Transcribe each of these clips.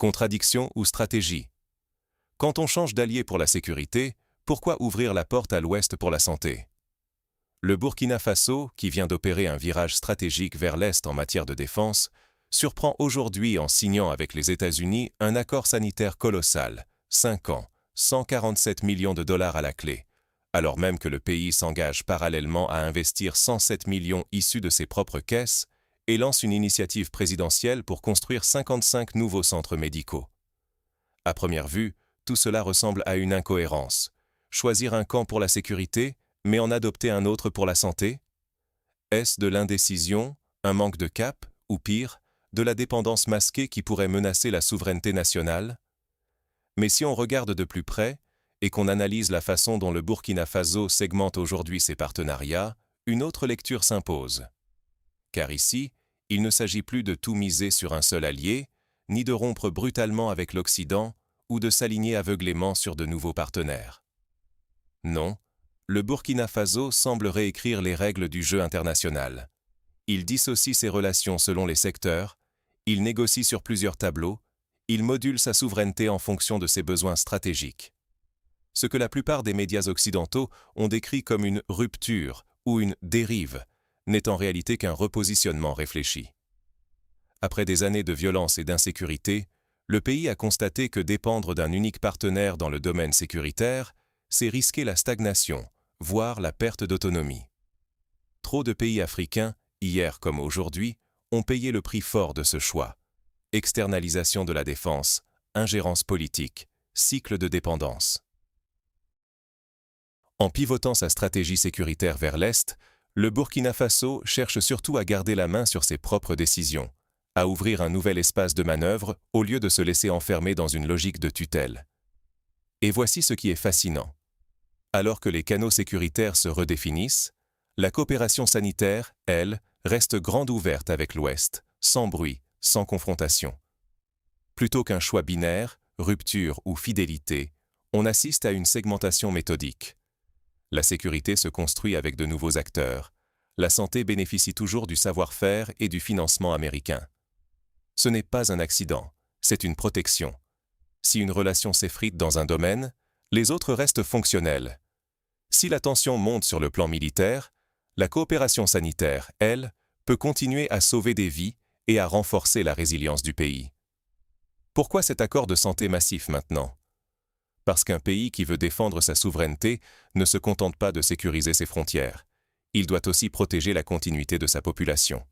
Contradiction ou stratégie? Quand on change d'allié pour la sécurité, pourquoi ouvrir la porte à l'Ouest pour la santé? Le Burkina Faso, qui vient d'opérer un virage stratégique vers l'Est en matière de défense, surprend aujourd'hui en signant avec les États-Unis un accord sanitaire colossal, 5 ans, 147 millions de dollars à la clé, alors même que le pays s'engage parallèlement à investir 107 millions issus de ses propres caisses et lance une initiative présidentielle pour construire 55 nouveaux centres médicaux. À première vue, tout cela ressemble à une incohérence. Choisir un camp pour la sécurité, mais en adopter un autre pour la santé? Est-ce de l'indécision, un manque de cap, ou pire, de la dépendance masquée qui pourrait menacer la souveraineté nationale? Mais si on regarde de plus près, et qu'on analyse la façon dont le Burkina Faso segmente aujourd'hui ses partenariats, une autre lecture s'impose. Car ici, il ne s'agit plus de tout miser sur un seul allié, ni de rompre brutalement avec l'Occident, ou de s'aligner aveuglément sur de nouveaux partenaires. Non, le Burkina Faso semble réécrire les règles du jeu international. Il dissocie ses relations selon les secteurs, il négocie sur plusieurs tableaux, il module sa souveraineté en fonction de ses besoins stratégiques. Ce que la plupart des médias occidentaux ont décrit comme une rupture ou une dérive n'est en réalité qu'un repositionnement réfléchi. Après des années de violence et d'insécurité, le pays a constaté que dépendre d'un unique partenaire dans le domaine sécuritaire, c'est risquer la stagnation, voire la perte d'autonomie. Trop de pays africains, hier comme aujourd'hui, ont payé le prix fort de ce choix. Externalisation de la défense, ingérence politique, cycle de dépendance. En pivotant sa stratégie sécuritaire vers l'Est, le Burkina Faso cherche surtout à garder la main sur ses propres décisions, à ouvrir un nouvel espace de manœuvre au lieu de se laisser enfermer dans une logique de tutelle. Et voici ce qui est fascinant. Alors que les canaux sécuritaires se redéfinissent, la coopération sanitaire, elle, reste grande ouverte avec l'Ouest, sans bruit, sans confrontation. Plutôt qu'un choix binaire, rupture ou fidélité, on assiste à une segmentation méthodique. La sécurité se construit avec de nouveaux acteurs. La santé bénéficie toujours du savoir-faire et du financement américain. Ce n'est pas un accident, c'est une protection. Si une relation s'effrite dans un domaine, les autres restent fonctionnels. Si la tension monte sur le plan militaire, la coopération sanitaire, elle, peut continuer à sauver des vies et à renforcer la résilience du pays. Pourquoi cet accord de santé massif maintenant? Parce qu'un pays qui veut défendre sa souveraineté ne se contente pas de sécuriser ses frontières. Il doit aussi protéger la continuité de sa population.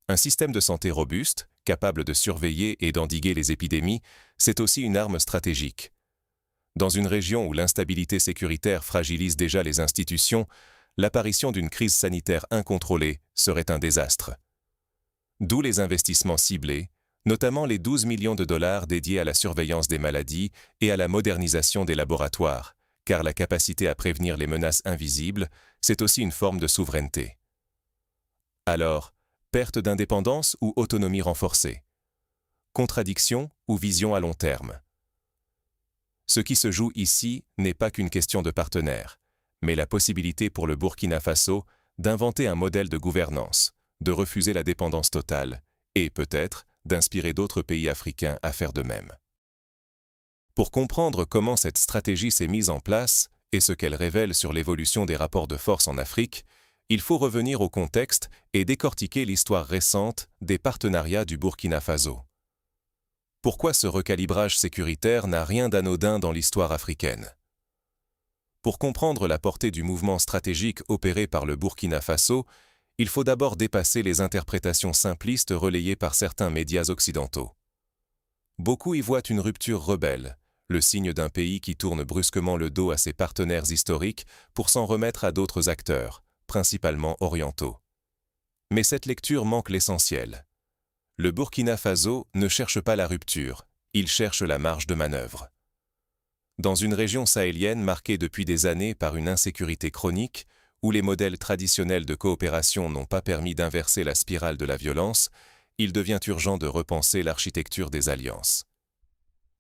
Un système de santé robuste, capable de surveiller et d'endiguer les épidémies, c'est aussi une arme stratégique. Dans une région où l'instabilité sécuritaire fragilise déjà les institutions, l'apparition d'une crise sanitaire incontrôlée serait un désastre. D'où les investissements ciblés, notamment les 12 millions de dollars dédiés à la surveillance des maladies et à la modernisation des laboratoires, car la capacité à prévenir les menaces invisibles, c'est aussi une forme de souveraineté. Alors, perte d'indépendance ou autonomie renforcée? Contradiction ou vision à long terme? Ce qui se joue ici n'est pas qu'une question de partenaire, mais la possibilité pour le Burkina Faso d'inventer un modèle de gouvernance, de refuser la dépendance totale et, peut-être, d'inspirer d'autres pays africains à faire de même. Pour comprendre comment cette stratégie s'est mise en place et ce qu'elle révèle sur l'évolution des rapports de force en Afrique, il faut revenir au contexte et décortiquer l'histoire récente des partenariats du Burkina Faso. Pourquoi ce recalibrage sécuritaire n'a rien d'anodin dans l'histoire africaine? Pour comprendre la portée du mouvement stratégique opéré par le Burkina Faso, il faut d'abord dépasser les interprétations simplistes relayées par certains médias occidentaux. Beaucoup y voient une rupture rebelle, le signe d'un pays qui tourne brusquement le dos à ses partenaires historiques pour s'en remettre à d'autres acteurs, principalement orientaux. Mais cette lecture manque l'essentiel. Le Burkina Faso ne cherche pas la rupture, il cherche la marge de manœuvre. Dans une région sahélienne marquée depuis des années par une insécurité chronique, où les modèles traditionnels de coopération n'ont pas permis d'inverser la spirale de la violence, il devient urgent de repenser l'architecture des alliances.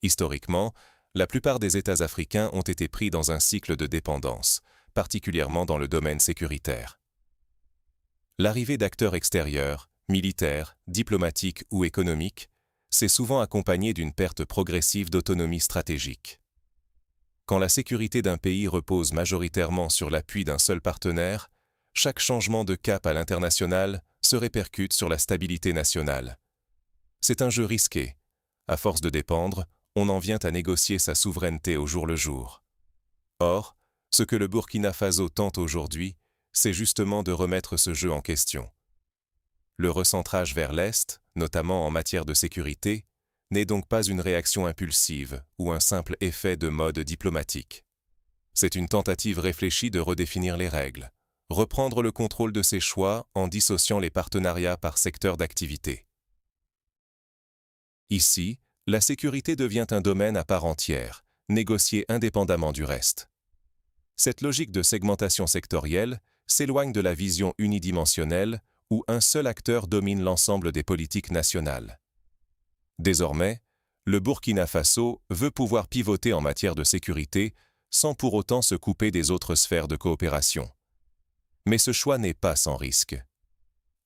Historiquement, la plupart des États africains ont été pris dans un cycle de dépendance, particulièrement dans le domaine sécuritaire. L'arrivée d'acteurs extérieurs, militaires, diplomatiques ou économiques, c'est souvent accompagné d'une perte progressive d'autonomie stratégique. Quand la sécurité d'un pays repose majoritairement sur l'appui d'un seul partenaire, chaque changement de cap à l'international se répercute sur la stabilité nationale. C'est un jeu risqué. À force de dépendre, on en vient à négocier sa souveraineté au jour le jour. Or, ce que le Burkina Faso tente aujourd'hui, c'est justement de remettre ce jeu en question. Le recentrage vers l'Est, notamment en matière de sécurité, n'est donc pas une réaction impulsive ou un simple effet de mode diplomatique. C'est une tentative réfléchie de redéfinir les règles, reprendre le contrôle de ses choix en dissociant les partenariats par secteur d'activité. Ici, la sécurité devient un domaine à part entière, négocié indépendamment du reste. Cette logique de segmentation sectorielle s'éloigne de la vision unidimensionnelle où un seul acteur domine l'ensemble des politiques nationales. Désormais, le Burkina Faso veut pouvoir pivoter en matière de sécurité sans pour autant se couper des autres sphères de coopération. Mais ce choix n'est pas sans risque.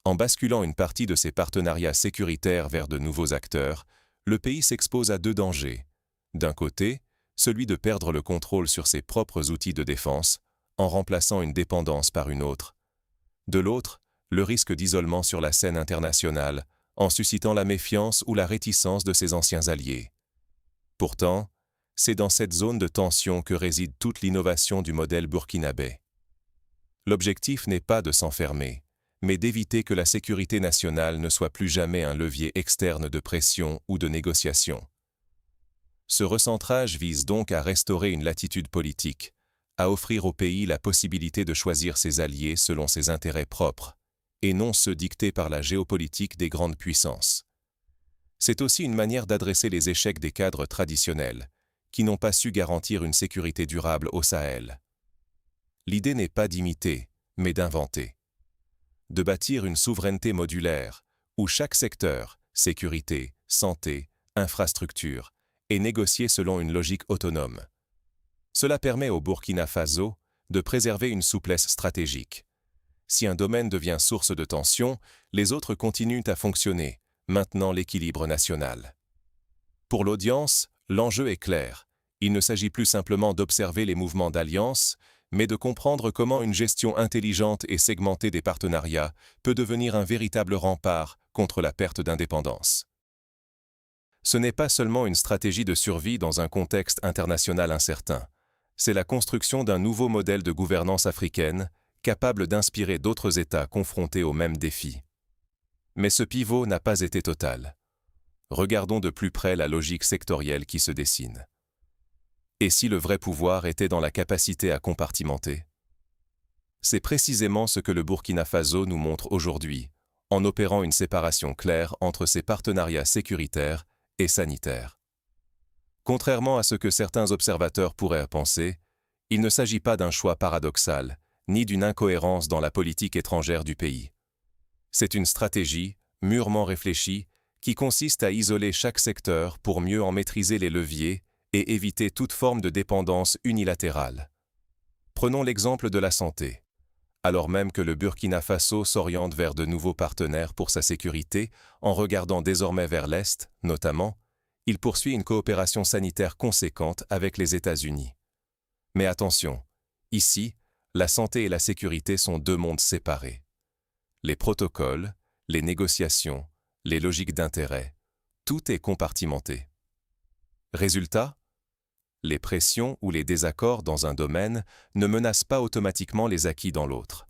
En basculant une partie de ses partenariats sécuritaires vers de nouveaux acteurs, le pays s'expose à deux dangers. D'un côté, celui de perdre le contrôle sur ses propres outils de défense, en remplaçant une dépendance par une autre. De l'autre, le risque d'isolement sur la scène internationale, en suscitant la méfiance ou la réticence de ses anciens alliés. Pourtant, c'est dans cette zone de tension que réside toute l'innovation du modèle burkinabé. L'objectif n'est pas de s'enfermer, mais d'éviter que la sécurité nationale ne soit plus jamais un levier externe de pression ou de négociation. Ce recentrage vise donc à restaurer une latitude politique, à offrir au pays la possibilité de choisir ses alliés selon ses intérêts propres, et non ceux dictés par la géopolitique des grandes puissances. C'est aussi une manière d'adresser les échecs des cadres traditionnels, qui n'ont pas su garantir une sécurité durable au Sahel. L'idée n'est pas d'imiter, mais d'inventer. De bâtir une souveraineté modulaire, où chaque secteur, sécurité, santé, infrastructure, est négocié selon une logique autonome. Cela permet au Burkina Faso de préserver une souplesse stratégique. Si un domaine devient source de tension, les autres continuent à fonctionner, maintenant l'équilibre national. Pour l'audience, l'enjeu est clair. Il ne s'agit plus simplement d'observer les mouvements d'alliance, mais de comprendre comment une gestion intelligente et segmentée des partenariats peut devenir un véritable rempart contre la perte d'indépendance. Ce n'est pas seulement une stratégie de survie dans un contexte international incertain, c'est la construction d'un nouveau modèle de gouvernance africaine capable d'inspirer d'autres États confrontés aux mêmes défis. Mais ce pivot n'a pas été total. Regardons de plus près la logique sectorielle qui se dessine. Et si le vrai pouvoir était dans la capacité à compartimenter? C'est précisément ce que le Burkina Faso nous montre aujourd'hui, en opérant une séparation claire entre ses partenariats sécuritaires et sanitaires. Contrairement à ce que certains observateurs pourraient penser, il ne s'agit pas d'un choix paradoxal, ni d'une incohérence dans la politique étrangère du pays. C'est une stratégie, mûrement réfléchie, qui consiste à isoler chaque secteur pour mieux en maîtriser les leviers et éviter toute forme de dépendance unilatérale. Prenons l'exemple de la santé. Alors même que le Burkina Faso s'oriente vers de nouveaux partenaires pour sa sécurité, en regardant désormais vers l'Est, notamment, il poursuit une coopération sanitaire conséquente avec les États-Unis. Mais attention, ici, la santé et la sécurité sont deux mondes séparés. Les protocoles, les négociations, les logiques d'intérêt, tout est compartimenté. Résultat, les pressions ou les désaccords dans un domaine ne menacent pas automatiquement les acquis dans l'autre.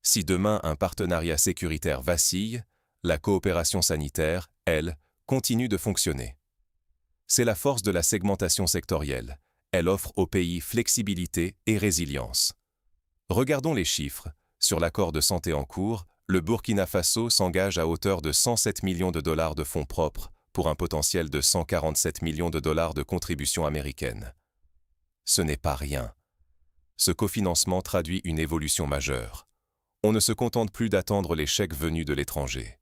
Si demain un partenariat sécuritaire vacille, la coopération sanitaire, elle, continue de fonctionner. C'est la force de la segmentation sectorielle. Elle offre au pays flexibilité et résilience. Regardons les chiffres. Sur l'accord de santé en cours, le Burkina Faso s'engage à hauteur de 107 millions de dollars de fonds propres, pour un potentiel de 147 millions de dollars de contributions américaines. Ce n'est pas rien. Ce cofinancement traduit une évolution majeure. On ne se contente plus d'attendre les chèques venus de l'étranger.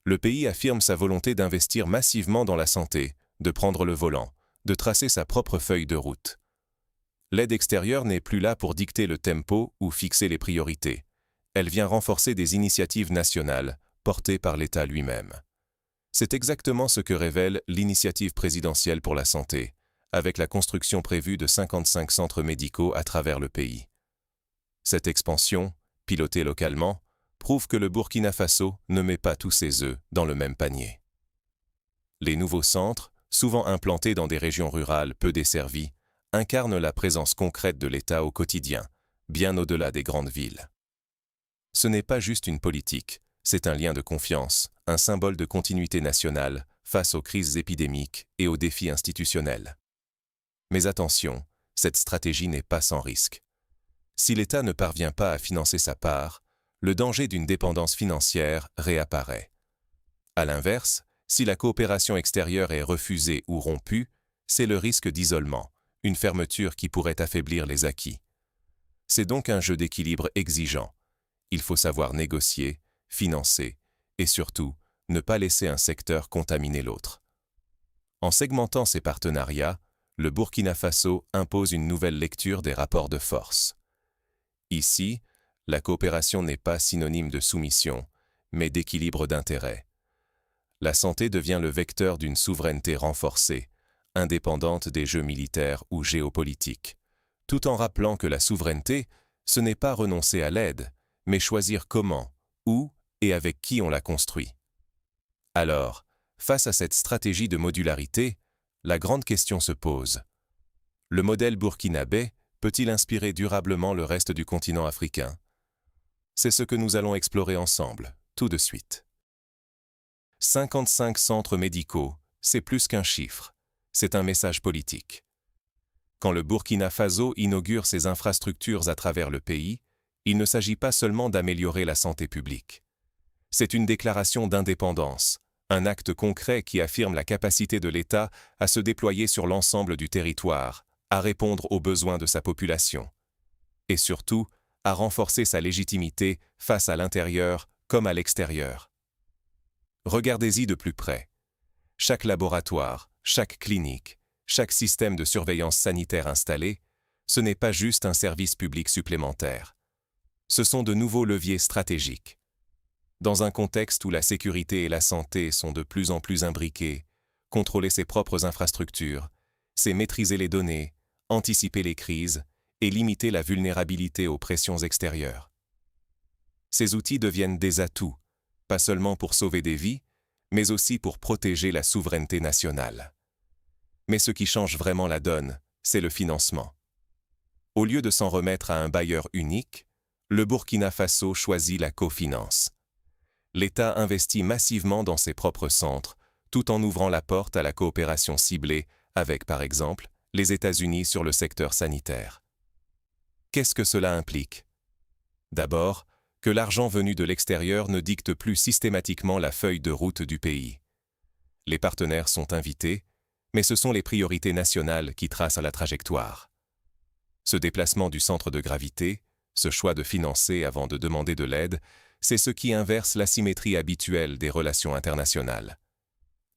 Le pays affirme sa volonté d'investir massivement dans la santé, de prendre le volant, de tracer sa propre feuille de route. L'aide extérieure n'est plus là pour dicter le tempo ou fixer les priorités. Elle vient renforcer des initiatives nationales, portées par l'État lui-même. C'est exactement ce que révèle l'initiative présidentielle pour la santé, avec la construction prévue de 55 centres médicaux à travers le pays. Cette expansion, pilotée localement, prouve que le Burkina Faso ne met pas tous ses œufs dans le même panier. Les nouveaux centres, souvent implantés dans des régions rurales peu desservies, incarnent la présence concrète de l'État au quotidien, bien au-delà des grandes villes. Ce n'est pas juste une politique, c'est un lien de confiance, un symbole de continuité nationale face aux crises épidémiques et aux défis institutionnels. Mais attention, cette stratégie n'est pas sans risque. Si l'État ne parvient pas à financer sa part, le danger d'une dépendance financière réapparaît. À l'inverse, si la coopération extérieure est refusée ou rompue, c'est le risque d'isolement, une fermeture qui pourrait affaiblir les acquis. C'est donc un jeu d'équilibre exigeant. Il faut savoir négocier, financer et surtout, ne pas laisser un secteur contaminer l'autre. En segmentant ses partenariats, le Burkina Faso impose une nouvelle lecture des rapports de force. Ici, la coopération n'est pas synonyme de soumission, mais d'équilibre d'intérêts. La santé devient le vecteur d'une souveraineté renforcée, indépendante des jeux militaires ou géopolitiques, tout en rappelant que la souveraineté, ce n'est pas renoncer à l'aide, mais choisir comment, où et avec qui on la construit. Alors, face à cette stratégie de modularité, la grande question se pose. Le modèle burkinabé peut-il inspirer durablement le reste du continent africain? C'est ce que nous allons explorer ensemble, tout de suite. 55 centres médicaux, c'est plus qu'un chiffre, c'est un message politique. Quand le Burkina Faso inaugure ses infrastructures à travers le pays, il ne s'agit pas seulement d'améliorer la santé publique. C'est une déclaration d'indépendance, un acte concret qui affirme la capacité de l'État à se déployer sur l'ensemble du territoire, à répondre aux besoins de sa population. Et surtout, à renforcer sa légitimité face à l'intérieur comme à l'extérieur. Regardez-y de plus près. Chaque laboratoire, chaque clinique, chaque système de surveillance sanitaire installé, ce n'est pas juste un service public supplémentaire. Ce sont de nouveaux leviers stratégiques. Dans un contexte où la sécurité et la santé sont de plus en plus imbriquées, contrôler ses propres infrastructures, c'est maîtriser les données, anticiper les crises et limiter la vulnérabilité aux pressions extérieures. Ces outils deviennent des atouts, pas seulement pour sauver des vies, mais aussi pour protéger la souveraineté nationale. Mais ce qui change vraiment la donne, c'est le financement. Au lieu de s'en remettre à un bailleur unique, le Burkina Faso choisit la cofinance. L'État investit massivement dans ses propres centres, tout en ouvrant la porte à la coopération ciblée avec, par exemple, les États-Unis sur le secteur sanitaire. Qu'est-ce que cela implique? D'abord, que l'argent venu de l'extérieur ne dicte plus systématiquement la feuille de route du pays. Les partenaires sont invités, mais ce sont les priorités nationales qui tracent la trajectoire. Ce déplacement du centre de gravité, ce choix de financer avant de demander de l'aide, c'est ce qui inverse l'asymétrie habituelle des relations internationales.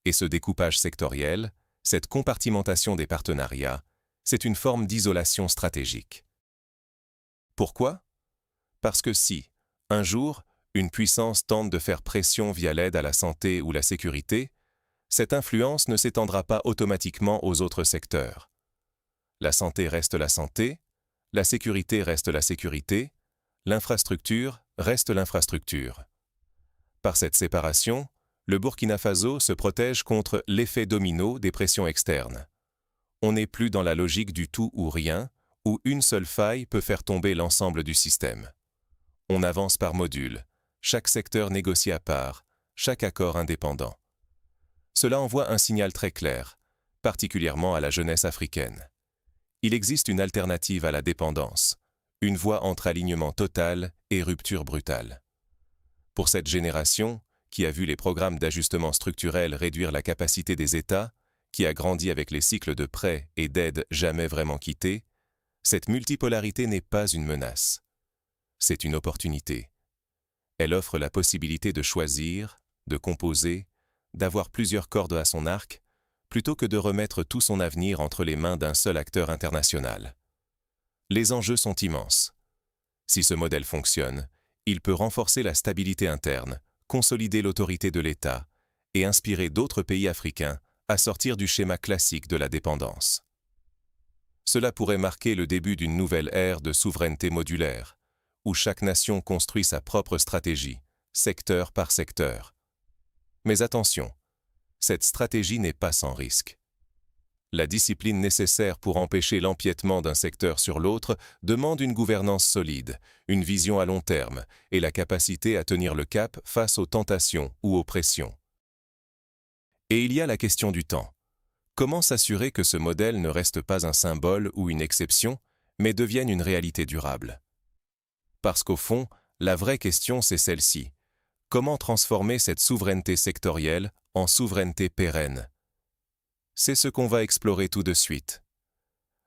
Et ce découpage sectoriel, cette compartimentation des partenariats, c'est une forme d'isolation stratégique. Pourquoi? Parce que si, un jour, une puissance tente de faire pression via l'aide à la santé ou la sécurité, cette influence ne s'étendra pas automatiquement aux autres secteurs. La santé reste la santé, la sécurité reste la sécurité, l'infrastructure reste l'infrastructure. Par cette séparation, le Burkina Faso se protège contre l'effet domino des pressions externes. On n'est plus dans la logique du tout ou rien, où une seule faille peut faire tomber l'ensemble du système. On avance par module, chaque secteur négocie à part, chaque accord indépendant. Cela envoie un signal très clair, particulièrement à la jeunesse africaine. Il existe une alternative à la dépendance, une voie entre alignement total et rupture brutale. Pour cette génération, qui a vu les programmes d'ajustement structurel réduire la capacité des États, qui a grandi avec les cycles de prêts et d'aides jamais vraiment quittés, cette multipolarité n'est pas une menace. C'est une opportunité. Elle offre la possibilité de choisir, de composer, d'avoir plusieurs cordes à son arc, plutôt que de remettre tout son avenir entre les mains d'un seul acteur international. Les enjeux sont immenses. Si ce modèle fonctionne, il peut renforcer la stabilité interne, consolider l'autorité de l'État, et inspirer d'autres pays africains à sortir du schéma classique de la dépendance. Cela pourrait marquer le début d'une nouvelle ère de souveraineté modulaire, où chaque nation construit sa propre stratégie, secteur par secteur. Mais attention, cette stratégie n'est pas sans risque. La discipline nécessaire pour empêcher l'empiètement d'un secteur sur l'autre demande une gouvernance solide, une vision à long terme et la capacité à tenir le cap face aux tentations ou aux pressions. Et il y a la question du temps. Comment s'assurer que ce modèle ne reste pas un symbole ou une exception, mais devienne une réalité durable? Parce qu'au fond, la vraie question c'est celle-ci. Comment transformer cette souveraineté sectorielle en souveraineté pérenne? C'est ce qu'on va explorer tout de suite.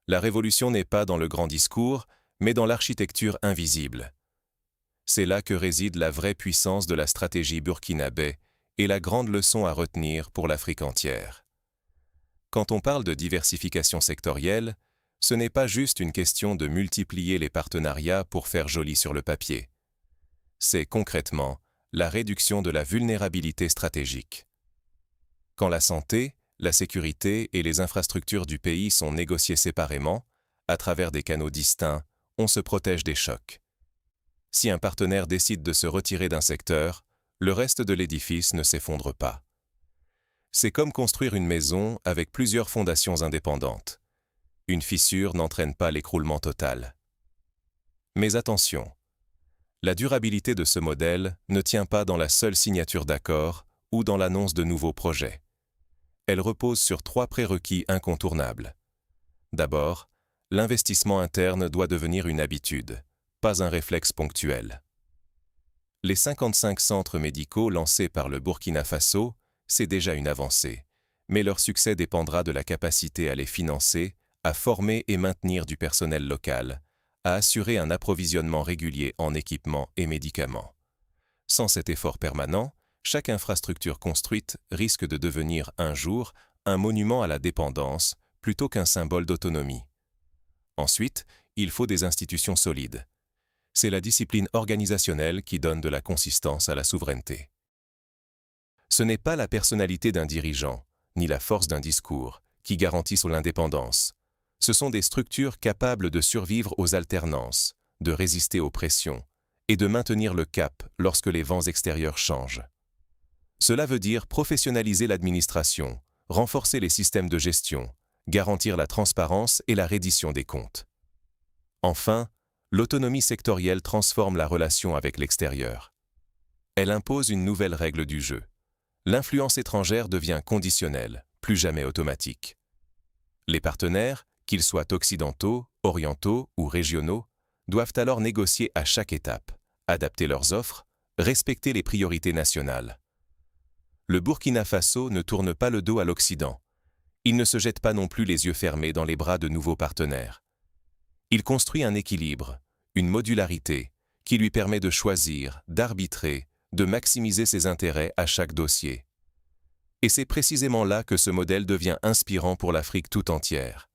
La révolution n'est pas dans le grand discours, mais dans l'architecture invisible. C'est là que réside la vraie puissance de la stratégie burkinabé et la grande leçon à retenir pour l'Afrique entière. Quand on parle de diversification sectorielle, ce n'est pas juste une question de multiplier les partenariats pour faire joli sur le papier. C'est concrètement la réduction de la vulnérabilité stratégique. Quand la santé, la sécurité et les infrastructures du pays sont négociées séparément, à travers des canaux distincts, on se protège des chocs. Si un partenaire décide de se retirer d'un secteur, le reste de l'édifice ne s'effondre pas. C'est comme construire une maison avec plusieurs fondations indépendantes. Une fissure n'entraîne pas l'écroulement total. Mais attention, la durabilité de ce modèle ne tient pas dans la seule signature d'accords ou dans l'annonce de nouveaux projets. Elle repose sur 3 prérequis incontournables. D'abord, l'investissement interne doit devenir une habitude, pas un réflexe ponctuel. Les 55 centres médicaux lancés par le Burkina Faso, c'est déjà une avancée, mais leur succès dépendra de la capacité à les financer, à former et maintenir du personnel local, à assurer un approvisionnement régulier en équipements et médicaments. Sans cet effort permanent, chaque infrastructure construite risque de devenir un jour un monument à la dépendance plutôt qu'un symbole d'autonomie. Ensuite, il faut des institutions solides. C'est la discipline organisationnelle qui donne de la consistance à la souveraineté. Ce n'est pas la personnalité d'un dirigeant, ni la force d'un discours, qui garantissent l'indépendance. Ce sont des structures capables de survivre aux alternances, de résister aux pressions et de maintenir le cap lorsque les vents extérieurs changent. Cela veut dire professionnaliser l'administration, renforcer les systèmes de gestion, garantir la transparence et la reddition des comptes. Enfin, l'autonomie sectorielle transforme la relation avec l'extérieur. Elle impose une nouvelle règle du jeu. L'influence étrangère devient conditionnelle, plus jamais automatique. Les partenaires, qu'ils soient occidentaux, orientaux ou régionaux, doivent alors négocier à chaque étape, adapter leurs offres, respecter les priorités nationales. Le Burkina Faso ne tourne pas le dos à l'Occident. Il ne se jette pas non plus les yeux fermés dans les bras de nouveaux partenaires. Il construit un équilibre, une modularité, qui lui permet de choisir, d'arbitrer, de maximiser ses intérêts à chaque dossier. Et c'est précisément là que ce modèle devient inspirant pour l'Afrique tout entière.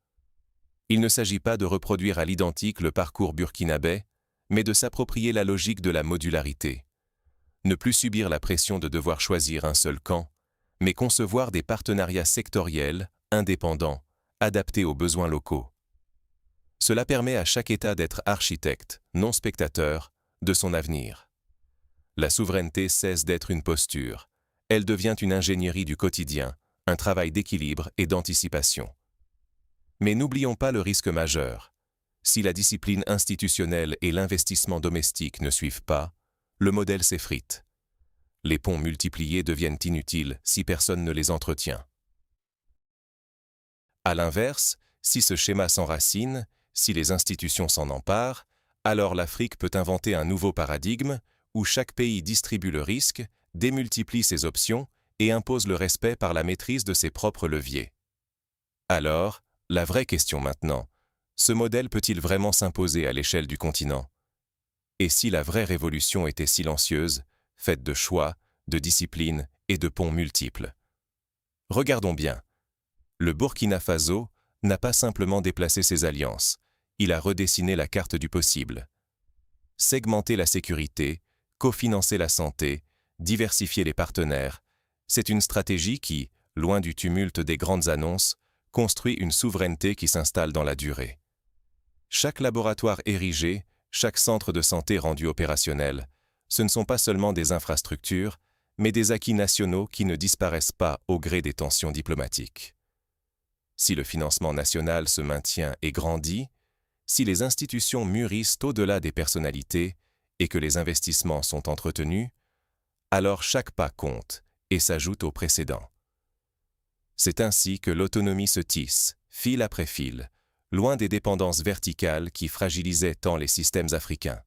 Il ne s'agit pas de reproduire à l'identique le parcours burkinabé, mais de s'approprier la logique de la modularité. Ne plus subir la pression de devoir choisir un seul camp, mais concevoir des partenariats sectoriels, indépendants, adaptés aux besoins locaux. Cela permet à chaque État d'être architecte, non spectateur, de son avenir. La souveraineté cesse d'être une posture. Elle devient une ingénierie du quotidien, un travail d'équilibre et d'anticipation. Mais n'oublions pas le risque majeur. Si la discipline institutionnelle et l'investissement domestique ne suivent pas, le modèle s'effrite. Les ponts multipliés deviennent inutiles si personne ne les entretient. À l'inverse, si ce schéma s'enracine, si les institutions s'en emparent, alors l'Afrique peut inventer un nouveau paradigme où chaque pays distribue le risque, démultiplie ses options et impose le respect par la maîtrise de ses propres leviers. Alors, la vraie question maintenant, ce modèle peut-il vraiment s'imposer à l'échelle du continent? Et si la vraie révolution était silencieuse, faite de choix, de discipline et de ponts multiples? Regardons bien. Le Burkina Faso n'a pas simplement déplacé ses alliances, il a redessiné la carte du possible. Segmenter la sécurité, cofinancer la santé, diversifier les partenaires, C'est une stratégie qui, loin du tumulte des grandes annonces, construit une souveraineté qui s'installe dans la durée. Chaque laboratoire érigé, chaque centre de santé rendu opérationnel, ce ne sont pas seulement des infrastructures, mais des acquis nationaux qui ne disparaissent pas au gré des tensions diplomatiques. Si le financement national se maintient et grandit, si les institutions mûrissent au-delà des personnalités et que les investissements sont entretenus, alors chaque pas compte et s'ajoute au précédent. C'est ainsi que l'autonomie se tisse, fil après fil, loin des dépendances verticales qui fragilisaient tant les systèmes africains.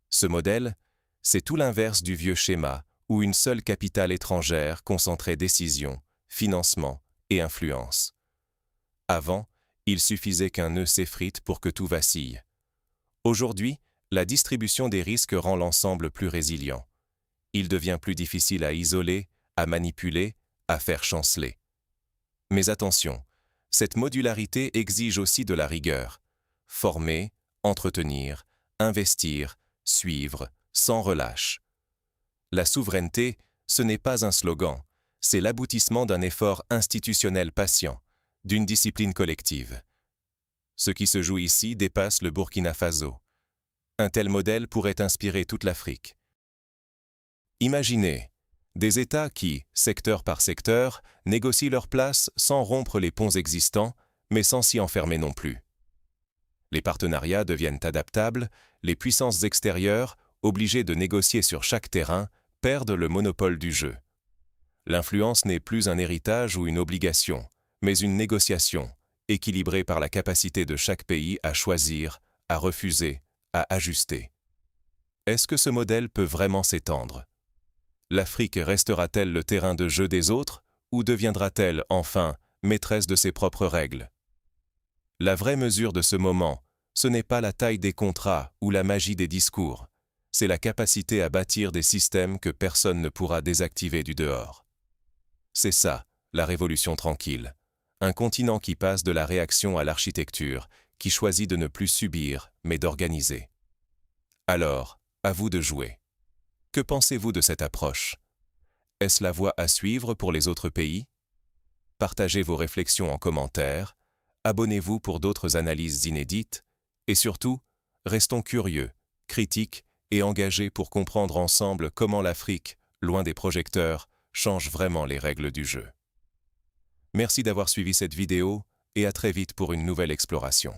Ce modèle, c'est tout l'inverse du vieux schéma où une seule capitale étrangère concentrait décisions, financement et influence. Avant, il suffisait qu'un nœud s'effrite pour que tout vacille. Aujourd'hui, la distribution des risques rend l'ensemble plus résilient. Il devient plus difficile à isoler, à manipuler, à faire chanceler. Mais attention, cette modularité exige aussi de la rigueur. Former, entretenir, investir, suivre, sans relâche. La souveraineté, ce n'est pas un slogan, c'est l'aboutissement d'un effort institutionnel patient, d'une discipline collective. Ce qui se joue ici dépasse le Burkina Faso. Un tel modèle pourrait inspirer toute l'Afrique. Imaginez des États qui, secteur par secteur, négocient leur place sans rompre les ponts existants, mais sans s'y enfermer non plus. Les partenariats deviennent adaptables, les puissances extérieures, obligées de négocier sur chaque terrain, perdent le monopole du jeu. L'influence n'est plus un héritage ou une obligation, mais une négociation, équilibrée par la capacité de chaque pays à choisir, à refuser, à ajuster. Est-ce que ce modèle peut vraiment s'étendre ? L'Afrique restera-t-elle le terrain de jeu des autres ou deviendra-t-elle, enfin, maîtresse de ses propres règles ? La vraie mesure de ce moment, ce n'est pas la taille des contrats ou la magie des discours, c'est la capacité à bâtir des systèmes que personne ne pourra désactiver du dehors. C'est ça, la révolution tranquille. Un continent qui passe de la réaction à l'architecture, qui choisit de ne plus subir, mais d'organiser. Alors, à vous de jouer. Que pensez-vous de cette approche ? Est-ce la voie à suivre pour les autres pays ? Partagez vos réflexions en commentaire, abonnez-vous pour d'autres analyses inédites, et surtout, restons curieux, critiques et engagés pour comprendre ensemble comment l'Afrique, loin des projecteurs, change vraiment les règles du jeu. Merci d'avoir suivi cette vidéo et à très vite pour une nouvelle exploration.